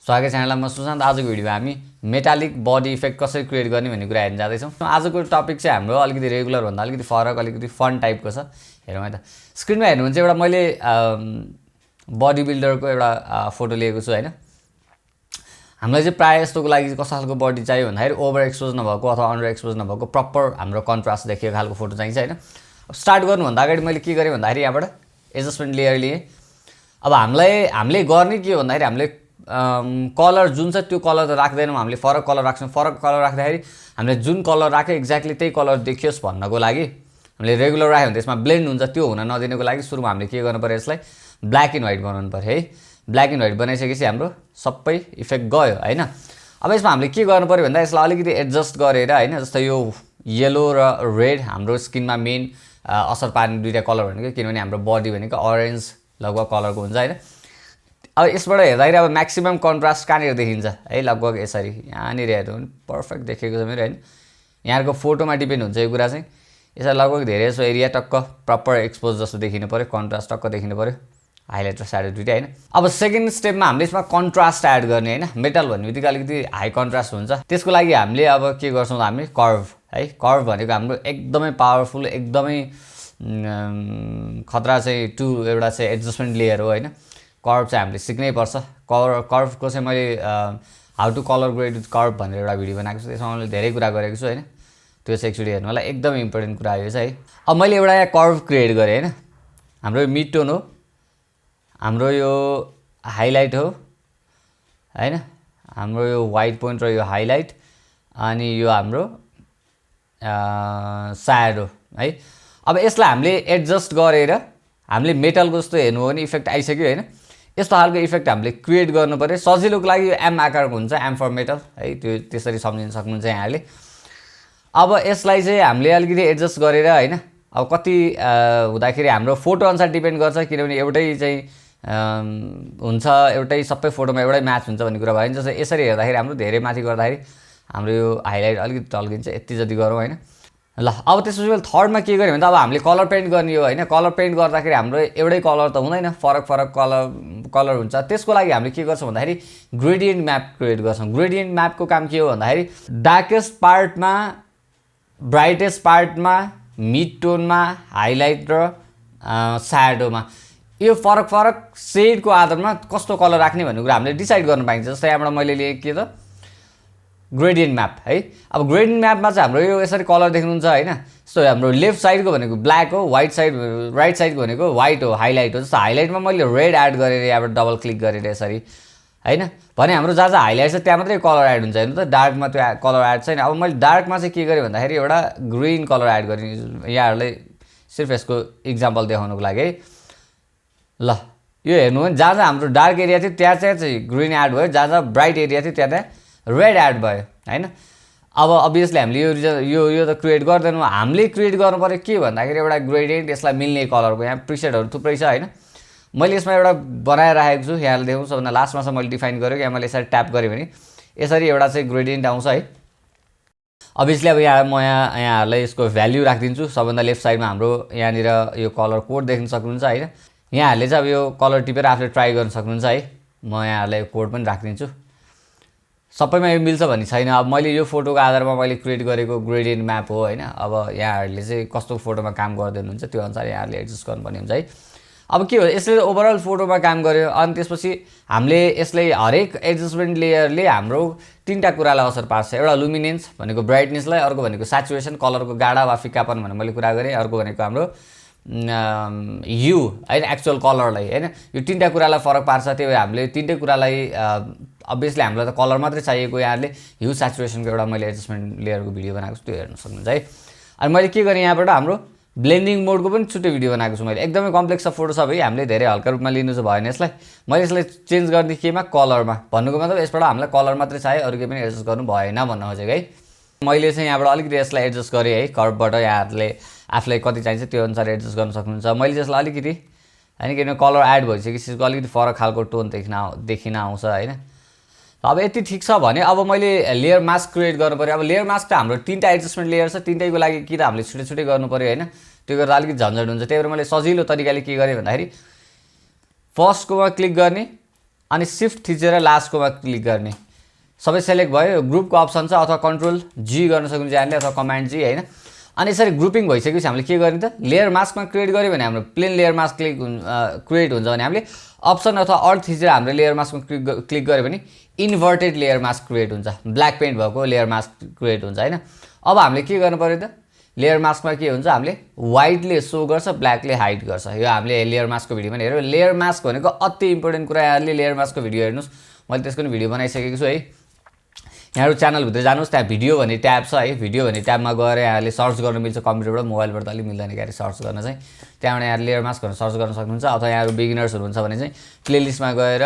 स्वागत च्यानलमा म सुशान्त। आजको भिडियोमा हामी मेटालिक बडी इफेक्ट कसरी क्रिएट गर्ने भन्ने कुरा हेर्न जाँदैछौँ। आजको टपिक चाहिँ हाम्रो अलिकति रेगुलर भन्दा अलिकति फरक, अलिकति फन टाइपको छ। हेरौँ है त, स्क्रिनमा हेर्नुहुन्छ एउटा मैले बडी बिल्डरको एउटा फोटो लिएको छु हैन। हामीलाई चाहिँ प्रायः यस्तोको लागि कस्तो खालको बडी चाहियो भन्दाखेरि ओभर एक्सपोज नभएको अथवा अन्डर एक्सपोज नभएको प्रपर हाम्रो कन्ट्रास्ट देखिएको खालको फोटो चाहिन्छ हैन। स्टार्ट गर्नुभन्दा अगाडि मैले के गरेँ भन्दाखेरि यहाँबाट एडजस्टमेन्ट लेयर लिएँ। अब हामीले गर्ने के हो भन्दाखेरि हामीले कलर जुन छ त्यो कलर त राख्दैनौँ, हामीले फरक कलर राख्छौँ। फरक कलर राख्दाखेरि हामीले जुन कलर राख्यो एक्ज्याक्टली त्यही कलर देखियोस् भन्नको लागि हामीले रेगुलर राख्यो भने त्यसमा ब्लेन्ड हुन्छ, त्यो हुन नदिनको लागि सुरुमा हामीले के गर्नु पर्यो, यसलाई ब्ल्याक एन्ड व्हाइट बनाउनु पर्यो है। ब्ल्याक एन्ड व्हाइट बनाइसकेपछि हाम्रो सबै इफेक्ट गयो हैन। अब यसमा हामीले के गर्नु पर्यो भन्दा यसलाई अलिकति एडजस्ट गरेर हैन, जस्तै यो येलो र रेड हाम्रो स्किनमा मेन असर पार्ने दुईटा कलर भनेको, किनभने हाम्रो बडी भनेको अरेन्ज लगभग कलरको हुन्छ हैन। अब यसबाट हेर्दाखेरि अब म्याक्सिमम कन्ट्रास्ट कहाँनिर देखिन्छ है, लगभग यसरी यहाँनिर हेर्नु भने पर्फेक्ट देखेको छ मेरो हैन। यहाँको फोटोमा डिपेन्ड हुन्छ यो कुरा चाहिँ। यसरी लगभग धेरै जसो एरिया टक्क प्रपर एक्सपोज जस्तो देखिनु पर्यो, कन्ट्रास्ट टक्क देखिनु पर्यो, हाइलाइट र स्याडो दुइटै हैन। अब सेकेन्ड स्टेपमा हामीले यसमा कन्ट्रास्ट एड गर्ने हैन। मेटल भन्ने बित्तिकै अलिकति हाई कन्ट्रास्ट हुन्छ, त्यसको लागि हामीले अब के गर्छौँ, हामी कर्भ है। कर्भ भनेको हाम्रो एकदमै पावरफुल, एकदमै खतरा चाहिँ एउटा चाहिँ एडजस्टमेन्ट लेयर हो हैन। कर्भ चाहिँ हामीले सिक्नै पर्छ। कर्भको चाहिँ मैले how to colour grade with curve भनेर एउटा भिडियो बनाएको छु, त्यसमा मैले धेरै कुरा गरेको छु हैन। त्यो चाहिँ एकचोटि हेर्नु होला, एकदमै इम्पोर्टेन्ट कुरा यो चाहिँ है। अब मैले एउटा यहाँ कर्भ क्रिएट गरेँ हैन। हाम्रो यो मिड टोन हो, हाम्रो यो हाइलाइट हो हैन, हाम्रो यो व्हाइट पोइन्ट र यो हाइलाइट, अनि यो हाम्रो स्याडो है। अब यसलाई हामीले एडजस्ट गरेर हामीले मेटलको जस्तो हेर्नु हो भने इफेक्ट आइसक्यो हैन। यस्तो खालको इफेक्ट हामीले क्रिएट गर्नु पर्यो। सजिलोको लागि यो एम आकारको हुन्छ, एम फर मेटल है, त्यो त्यसरी सम्झिन सक्नुहुन्छ यहाँले। अब यसलाई चाहिँ हामीले अलिकति एडजस्ट गरेर हैन, अब कति हुँदाखेरि हाम्रो फोटो अनुसार डिपेन्ड गर्छ, किनभने एउटै चाहिँ हुन्छ, एउटै सबै फोटोमा एउटै म्याच हुन्छ भन्ने कुरा भयो नि। जस्तै यसरी हेर्दाखेरि हाम्रो धेरै माथि गर्दाखेरि हाम्रो यो हाइलाइट अलिकति टल्किन्छ, यति जति गरौँ हैन। ल अब त्यसपछि मैले थर्डमा के गरेँ भने त अब हामीले कलर पेन्ट गर्ने हो हैन। कलर पेन्ट गर्दाखेरि हाम्रो एउटै कलर त हुँदैन, फरक फरक कलर हुन्छ। त्यसको लागि हामीले के गर्छौँ भन्दाखेरि ग्रेडियन्ट म्याप क्रिएट गर्छौँ। ग्रेडियन्ट म्यापको काम के हो भन्दाखेरि डार्केस्ट पार्टमा, ब्राइटेस्ट पार्टमा, मिड टोनमा, हाइलाइट र स्याडोमा यो फरक फरक सेडको आधारमा कस्तो कलर राख्ने भन्ने कुरा हामीले डिसाइड गर्न पाइन्छ। जस्तै यहाँबाट मैले लिएँ के त ग्रेडियन्ट म्याप है। अब ग्रेडियन्ट म्यापमा चाहिँ हाम्रो यो यसरी कलर देख्नुहुन्छ हैन। सो हाम्रो लेफ्ट साइडको भनेको ब्ल्याक हो, राइट साइडको भनेको व्हाइट हो, हाइलाइट हो। जस्तो हाइलाइटमा मैले रेड एड गरेर यहाँबाट डबल क्लिक गरेर यसरी हैन भने हाम्रो जहाँ जहाँ हाइलाइट छ त्यहाँ मात्रै कलर एड हुन्छ हैन त, डार्कमा त्यो कलर एड छैन। अब मैले डार्कमा चाहिँ के गरेँ भन्दाखेरि एउटा ग्रिन कलर एड गरेँ, यहाँहरूलाई सिर्फ यसको इक्जाम्पल देखाउनुको लागि है। ल यो हेर्नु भने जहाँ जहाँ हाम्रो डार्क एरिया थियो त्यहाँ चाहिँ ग्रिन एड भयो, जहाँ जहाँ ब्राइट एरिया थियो त्यहाँ रेड एड भयो हैन। अब अभियसली हामीले यो त क्रिएट गर्दैनौँ, हामीले क्रिएट गर्नु पर्यो के भन्दाखेरि एउटा ग्रेडियन्ट यसलाई मिल्ने कलरको। यहाँ प्रिसेटहरू थुप्रै छ हैन। मैले यसमा एउटा बनाएर राखेको छु, यहाँले देख्नु सबभन्दा लास्टमा चाहिँ मैले डिफाइन गरेँ। यहाँ मैले यसरी ट्याप गरेँ भने यसरी एउटा चाहिँ ग्रेडियन्ट आउँछ है। अभियसली अब यहाँ म यहाँहरूलाई यसको भ्याल्यु राखिदिन्छु। सबभन्दा लेफ्ट साइडमा हाम्रो यहाँनिर यो कलर कोड देख्न सक्नुहुन्छ हैन। यहाँहरूले चाहिँ अब यो कलर टिपेर आफूले ट्राई गर्न सक्नुहुन्छ है। म यहाँहरूलाई कोड पनि राखिदिन्छु। सबैमा यो मिल्छ भन्ने छैन। अब मैले यो फोटोको आधारमा मैले क्रिएट गरेको ग्रेडियन्ट म्याप हो हैन। अब यहाँहरूले चाहिँ कस्तो फोटोमा काम गर्दै हुनुहुन्छ त्यो अनुसार यहाँहरूले एडजस्ट गर्नुपर्ने हुन्छ है। अब के हो, यसले ओभरअल फोटोमा काम गर्यो। अनि त्यसपछि हामीले यसले हरेक एडजस्टमेन्ट लेयरले हाम्रो तीनटा कुरालाई असर पार्छ। एउटा लुमिनेन्स भनेको ब्राइटनेसलाई, अर्को भनेको स्याचुरेसन कलरको गाढा वा फिकापन भनेर मैले कुरा गरेँ, अर्को भनेको हाम्रो यु हैन एक्चुअल कलरलाई हैन। यो तीनटा कुरालाई फरक पार्छ। त्यही भएर हामीले तीनटै कुरालाई अभियसली हामीलाई त कलर मात्रै चाहिएको, यहाँले ह्यु स्याचुरेसनको एउटा मैले एडजस्टमेन्ट लेयरको भिडियो बनाएको छु, त्यो हेर्न सक्नुहुन्छ है। अनि मैले के गरेँ यहाँबाट हाम्रो ब्लेन्डिङ मोडको पनि छुट्टै भिडियो बनाएको छु मैले। एकदमै कम्प्लेक्स छ फोटो सब है, हामीले धेरै हल्का रूपमा लिनु चाहिँ भएन यसलाई। मैले यसलाई चेन्ज गर्ने केमा कलरमा, भन्नुको मतलब यसबाट हामीलाई कलर मात्रै चाहियो, अरू केही पनि एडजस्ट गर्नु भएन भन्न खोजेको है। मैले चाहिँ यहाँबाट अलिकति यसलाई एडजस्ट गरेँ है। कर्भबाट यहाँहरूले आफूलाई कति चाहिन्छ त्यो अनुसार एडजस्ट गर्न सक्नुहुन्छ। मैले चाहिँ यसलाई अलिकति हैन, किनभने कलर एड भइसकेपछि अलिकति फरक खालको टोन देखिन आउँछ हैन। अब यति ठिक छ भने अब मैले लेयर मास्क क्रिएट गर्नु पर्यो। अब लेयर मास्क त हाम्रो तीनटा एडजस्टमेन्ट लेयर छ, तीनटैको लागि कि त हामीले छुट्टै छुट्टै गर्नु पर्यो हैन। त्यो गर्दा अलिकति झन्झट हुन्छ। त्यही भएर मैले सजिलो तरिकाले के गरेँ भन्दाखेरि फर्स्टकोमा क्लिक गर्ने, अनि शिफ्ट थिचेर लास्टकोमा क्लिक गर्ने। सबै सेलेक्ट भयो, ग्रुपको अप्सन छ, अथवा कन्ट्रोल जी गर्न सक्नुहुन्छ यहाँले अथवा कमान्ड जी हैन। अनि यसरी ग्रुपिङ भइसकेपछि हामीले के गर्ने त, लेयर मास्कमा क्रिएट गर्यो भने हाम्रो प्लेन लेयर मास्क क्रिएट हुन्छ भने हामीले अप्सन अथवा अल्ट थिचेर हाम्रो लेयर मास्कमा क्लिक गर्यो भने इन्भर्टेड लेयर मास्क क्रिएट हुन्छ, ब्ल्याक पेन्ट भएको लेयर मास्क क्रिएट हुन्छ हैन। अब हामीले के गर्नु पर्यो त, लेयर मास्कमा के हुन्छ, हामीले व्हाइटले सो गर्छ, ब्ल्याकले हाइड गर्छ। यो हामीले लेयर मास्कको भिडियोमा हेर्यो। लेयर मास्क भनेको अति इम्पोर्टेन्ट कुरा, यहाँले लेयर मास्कको भिडियो हेर्नुस्, मैले त्यसको पनि भिडियो बनाइसकेको छु है। यहाँहरु च्यानलभित्र जानुस्, त्यहाँ भिडियो भन्ने ट्याब छ है, भिडियो भन्ने ट्याबमा गएर यहाँले सर्च गर्न मिल्छ, कम्प्युटरबाट मोबाइलबाट त अलि मिल्दैन क्यारे सर्च गर्न चाहिँ। त्यहाँबाट यहाँ लेयर मास्क भनेर सर्च गर्न सक्नुहुन्छ, अथवा यहाँहरु बिगिनर्स हुनुहुन्छ भने चाहिँ प्लेलिस्टमा गएर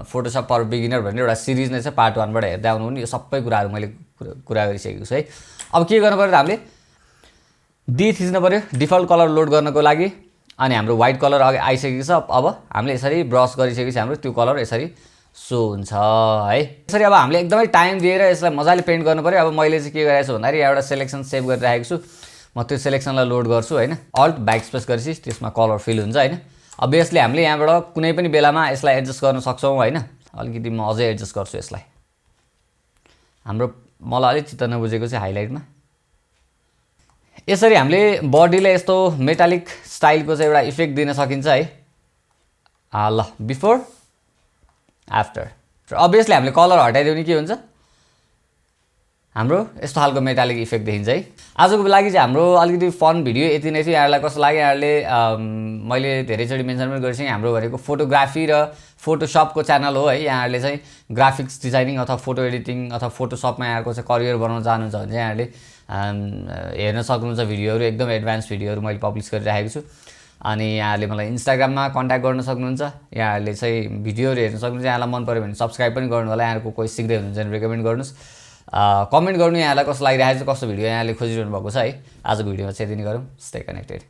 फोटोशप फर बिगिनर भन्ने एउटा सिरिज नै छ, पार्ट 1 बाट हेर्दै आउनु नि। यो सबै कुराहरु मैले कुरा गरिसकेको छु है। अब के गर्नु पर्यो त, हामीले डी थिच्नु पर्यो डिफल्ट कलर लोड गर्नको लागि। अनि हाम्रो व्हाइट कलर अघि आइसकेको छ। अब हामीले यसरी ब्रश गरिसकेपछि हाम्रो त्यो कलर यसरी सो हुन्छ है। यसरी अब हामीले एकदमै टाइम दिएर यसलाई मजाले पेन्ट गर्नु पर्यो। अब मैले चाहिँ के गरेको छु भन्दाखेरि एउटा सेलेक्सन सेभ गरिराखेको छु, म त्यो सेलेक्सनलाई लोड गर्छु हैन। अल्ट ब्याक स्पेस गरेपछि त्यसमा कलर फिल हुन्छ हैन। अभियसली हामीले यहाँबाट कुनै पनि बेलामा यसलाई एडजस्ट गर्न सक्छौं हैन। अलिकति म अझै एडजस्ट गर्छु यसलाई। हाम्रो मलाई अलि चित्त नबुझेको चाहिँ हाइलाइटमा यसरी हामीले बडीले यस्तो मेटालिक स्टाइलको चाहिँ एउटा इफेक्ट दिन सकिन्छ है। ल बिफोर आफ्टर। अभियसली हामीले कलर हटाइदियो भने के हुन्छ, हाम्रो यस्तो खालको मेटालिक इफेक्ट देखिन्छ है। आजको लागि चाहिँ हाम्रो अलिकति फन भिडियो यति नै थियो। यहाँलाई कस्तो लाग्यो, यहाँले मैले धेरैचोटि मेन्सन पनि गरिसकेँ, हाम्रो भनेको फोटोग्राफी र फोटोशपको च्यानल हो है। यहाँहरूले चाहिँ ग्राफिक्स डिजाइनिङ अथवा फोटो एडिटिङ अथवा फोटोशपमा यहाँको चाहिँ करियर बनाउन चाहनुहुन्छ भने चाहिँ यहाँले हेर्न सक्नुहुन्छ भिडियोहरू, एकदम एडभान्स भिडियोहरू मैले पब्लिस गरिरहेको छु। अनि यहाँहरूले मलाई इन्स्टाग्राममा कन्ट्याक्ट गर्न सक्नुहुन्छ, यहाँहरूले चाहिँ भिडियोहरू हेर्न सक्नुहुन्छ। यहाँलाई मन पर्यो भने सब्सक्राइब पनि गर्नु होला। यहाँको कोही सिक्दै हुनुहुन्छ भने रेकमेन्ड गर्नुहोस्, कमेन्ट गर्नु यहाँलाई कस्तो लागिरहेको छ, कस्तो भिडियो यहाँले खोजिरहनु भएको छ है। आजको भिडियोमा चाहिँ यति नै गरौँ। Stay connected.